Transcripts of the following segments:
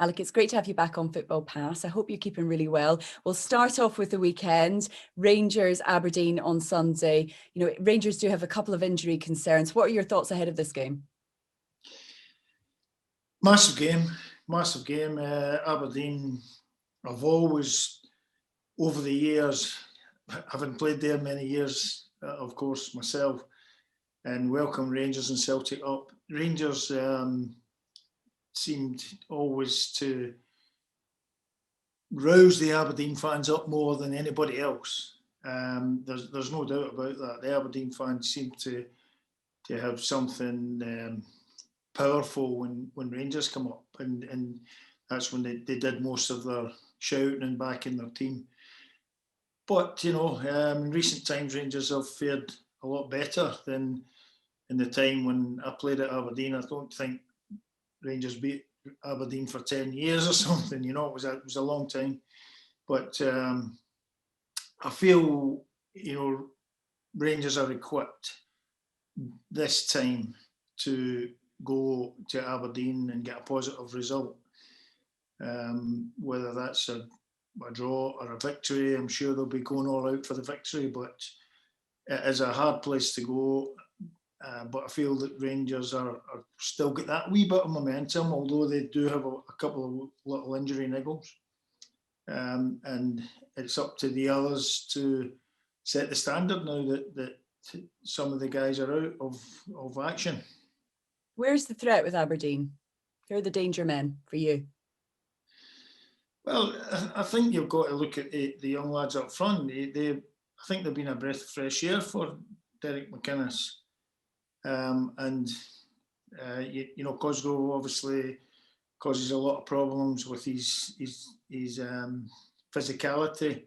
Alec, it's great to have you back on Football Pass. I hope you're keeping really well. We'll start off with the weekend. Rangers, Aberdeen on Sunday. You know, Rangers do have a couple of injury concerns. What are your thoughts ahead of this game? Massive game. Aberdeen, I've always, over the years, having played there many years, of course, myself, and welcome Rangers and Celtic up. Rangers seemed always to rouse the Aberdeen fans up more than anybody else. There's no doubt about that. The Aberdeen fans seem to have something powerful when Rangers come up, and that's when they did most of their shouting and backing their team. But in recent times, Rangers have fared a lot better than in the time when I played at Aberdeen. I don't think Rangers beat Aberdeen for 10 years or something. It was a long time. But I feel Rangers are equipped this time to go to Aberdeen and get a positive result. Whether that's a draw or a victory, I'm sure they'll be going all out for the victory, but it is a hard place to go. But I feel that Rangers are still got that wee bit of momentum, although they do have a couple of little injury niggles. And it's up to the others to set the standard now that some of the guys are out of action. Where's the threat with Aberdeen? Who are the danger men for you? Well, I think you've got to look at the young lads up front. I think they've been a breath of fresh air for Derek McInnes. Cosgrove obviously causes a lot of problems with his physicality.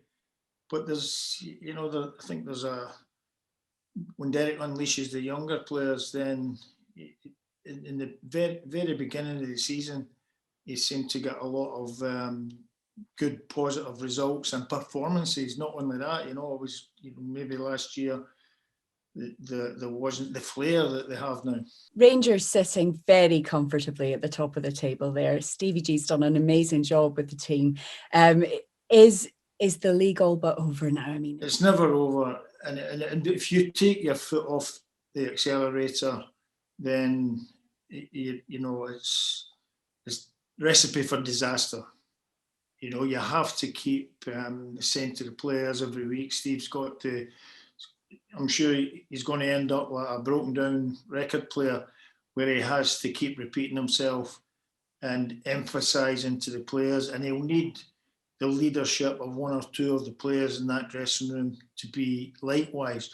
But I think there's when Derek unleashes the younger players, then in the very, very beginning of the season, he seemed to get a lot of good positive results and performances. Not only that, it was maybe last year there wasn't the flair that they have now. Rangers sitting very comfortably at the top of the table there. Stevie G's done an amazing job with the team. Is the league all but over now? I mean, it's never over. And if you take your foot off the accelerator, then it's recipe for disaster. You have to keep saying to the players every week, Steve's got to. I'm sure he's going to end up like a broken down record player, where he has to keep repeating himself and emphasising to the players, and he'll need the leadership of one or two of the players in that dressing room to be likewise.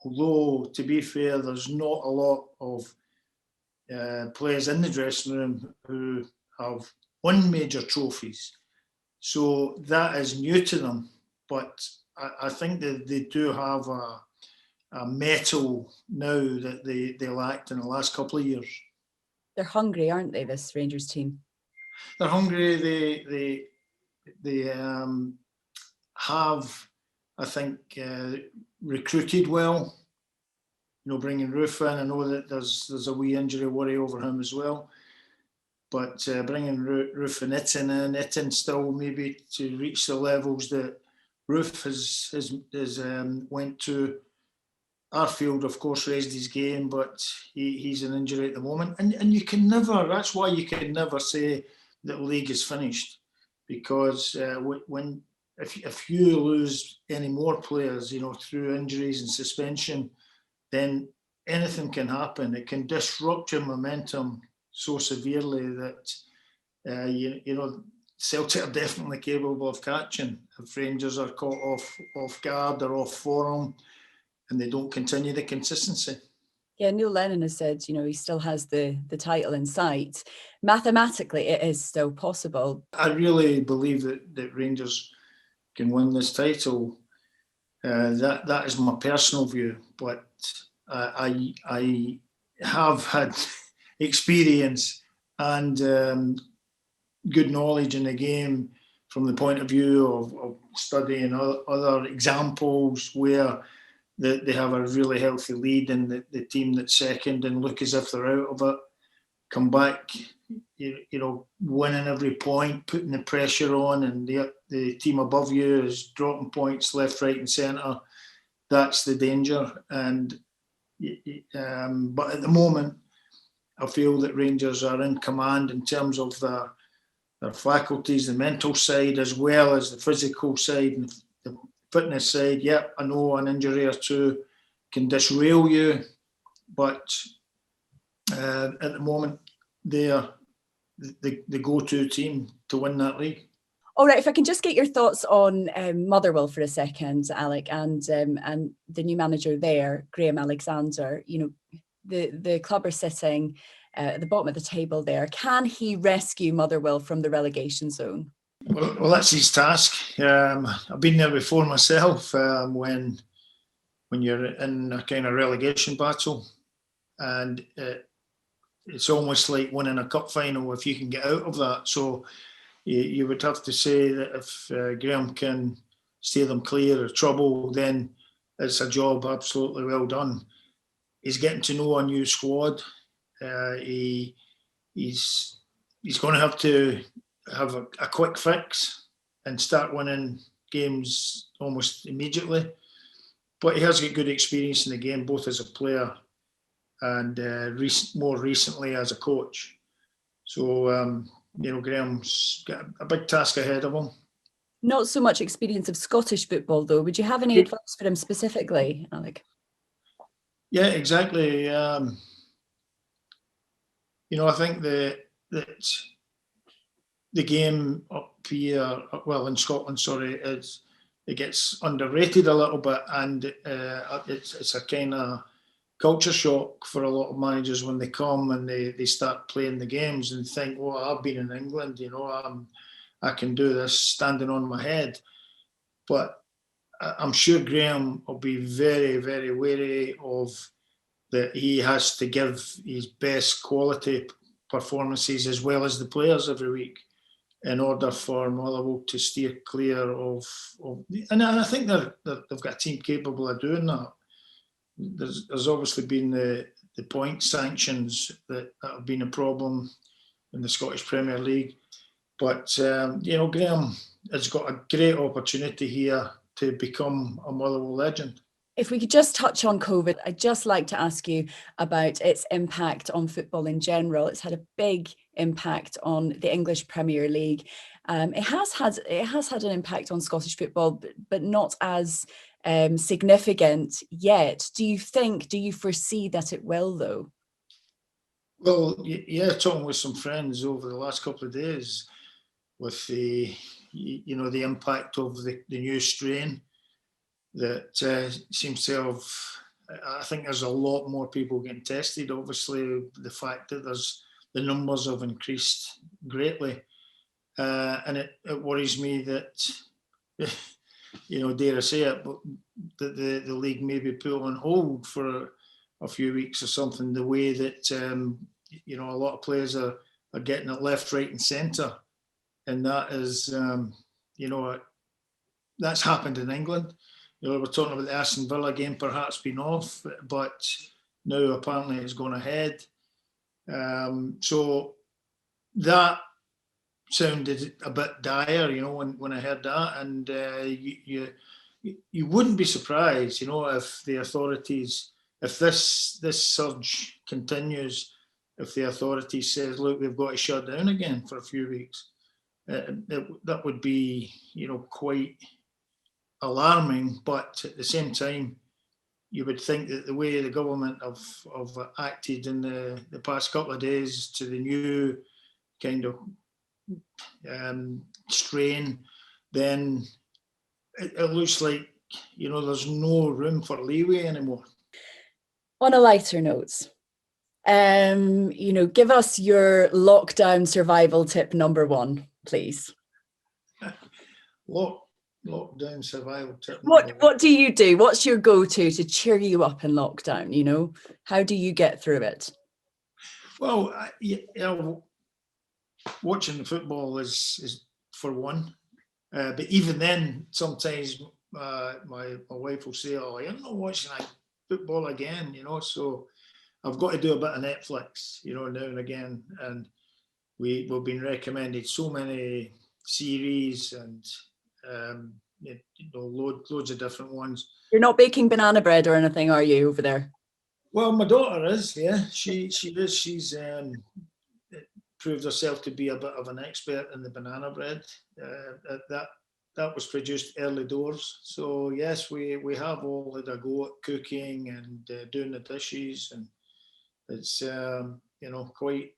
Although, to be fair, there's not a lot of players in the dressing room who have won major trophies. So that is new to them. But I think that they do have a mettle now that they lacked in the last couple of years. They're hungry, aren't they, this Rangers team? They're hungry. They have, I think, recruited well. Bringing Roof in. I know that there's a wee injury worry over him as well. But bringing Roof and Itten still maybe to reach the levels that Roof has went to. Arfield, of course, raised his game, but he's an injury at the moment. And you can never, that's why you can never say that the league is finished. Because if you lose any more players, through injuries and suspension, then anything can happen. It can disrupt your momentum so severely that Celtic are definitely capable of catching if Rangers are caught off guard or off form and they don't continue the consistency. Yeah, Neil Lennon has said, he still has the title in sight. Mathematically, it is still possible. I really believe that Rangers can win this title. That is my personal view, but I have had experience and good knowledge in the game from the point of view of studying other examples where they have a really healthy lead and the team that's second and look as if they're out of it. come back, winning every point, putting the pressure on, and the team above you is dropping points left, right, and centre. That's the danger. And but at the moment, I feel that Rangers are in command in terms of their faculties, the mental side, as well as the physical side and the fitness side. Yep, I know an injury or two can disrail you, but at the moment, they are the go-to team to win that league. All right, if I can just get your thoughts on Motherwell for a second, Alec, and the new manager there, Graham Alexander. The club are sitting at the bottom of the table there. Can he rescue Motherwell from the relegation zone? Well, that's his task. I've been there before myself. When you're in a kind of relegation battle, and it's almost like winning a cup final if you can get out of that. So you would have to say that if Graham can steer them clear of trouble, then it's a job absolutely well done. He's getting to know a new squad. He's going to have a quick fix and start winning games almost immediately. But he has got good experience in the game, both as a player and more recently as a coach. So, Graham's got a big task ahead of him. Not so much experience of Scottish football, though. Would you have any advice for him specifically, Alec? Yeah, exactly. I think that the game up here, well, in Scotland, it gets underrated a little bit, and it's a kind of culture shock for a lot of managers when they come and they start playing the games and think, well, I've been in England, I can do this standing on my head. But I'm sure Graham will be very, very wary of that. He has to give his best quality performances as well as the players every week in order for Motherwell to steer clear of and I think they've got a team capable of doing that. There's obviously been the point sanctions that have been a problem in the Scottish Premier League. But, Graham has got a great opportunity here to become a Motherwell legend. If we could just touch on COVID, I'd just like to ask you about its impact on football in general. It's had a big impact on the English Premier League. It has had an impact on Scottish football, but not as significant yet. Do you foresee that it will, though? Well, yeah, talking with some friends over the last couple of days with the impact of the new strain that seems to have, I think there's a lot more people getting tested. Obviously, the fact that the numbers have increased greatly. And it worries me that, dare I say it, but that the league may be put on hold for a few weeks or something, the way that, a lot of players are getting it left, right and centre. And that is, that's happened in England. We're talking about the Aston Villa game perhaps being off, but now apparently it's gone ahead. So that sounded a bit dire, when I heard that. And you wouldn't be surprised, if the authorities, if this surge continues, if the authorities says, look, we've got to shut down again for a few weeks. That would be, quite alarming. But at the same time, you would think that the way the government have acted in the past couple of days to the new kind of strain, then it looks like, there's no room for leeway anymore. On a lighter note, give us your lockdown survival tip number 1, please. Lockdown survival tip. What do you do? What's your go-to to cheer you up in lockdown? How do you get through it? Well, watching the football is for one, but even then, sometimes my wife will say, "Oh, you're not watching that football again," So I've got to do a bit of Netflix, you know, now and again, and we've been recommended so many series and you know, loads of different ones. You're not baking banana bread or anything, are you, over there? Well, my daughter is, yeah, she is. She's proved herself to be a bit of an expert in the banana bread. That was produced early doors. So yes, we have all had a go at cooking and doing the dishes, and it's you know, quite,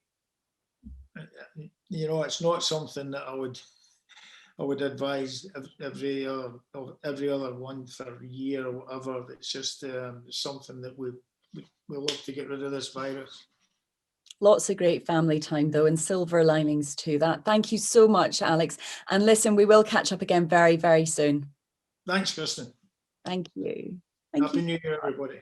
you know, it's not something that I would advise every other month or year or whatever. It's just something that we love to get rid of this virus. Lots of great family time though, and silver linings to that. Thank you so much, Alex. And listen, we will catch up again very, very soon. Thanks, Kirsteen. Thank you. Happy New Year, everybody.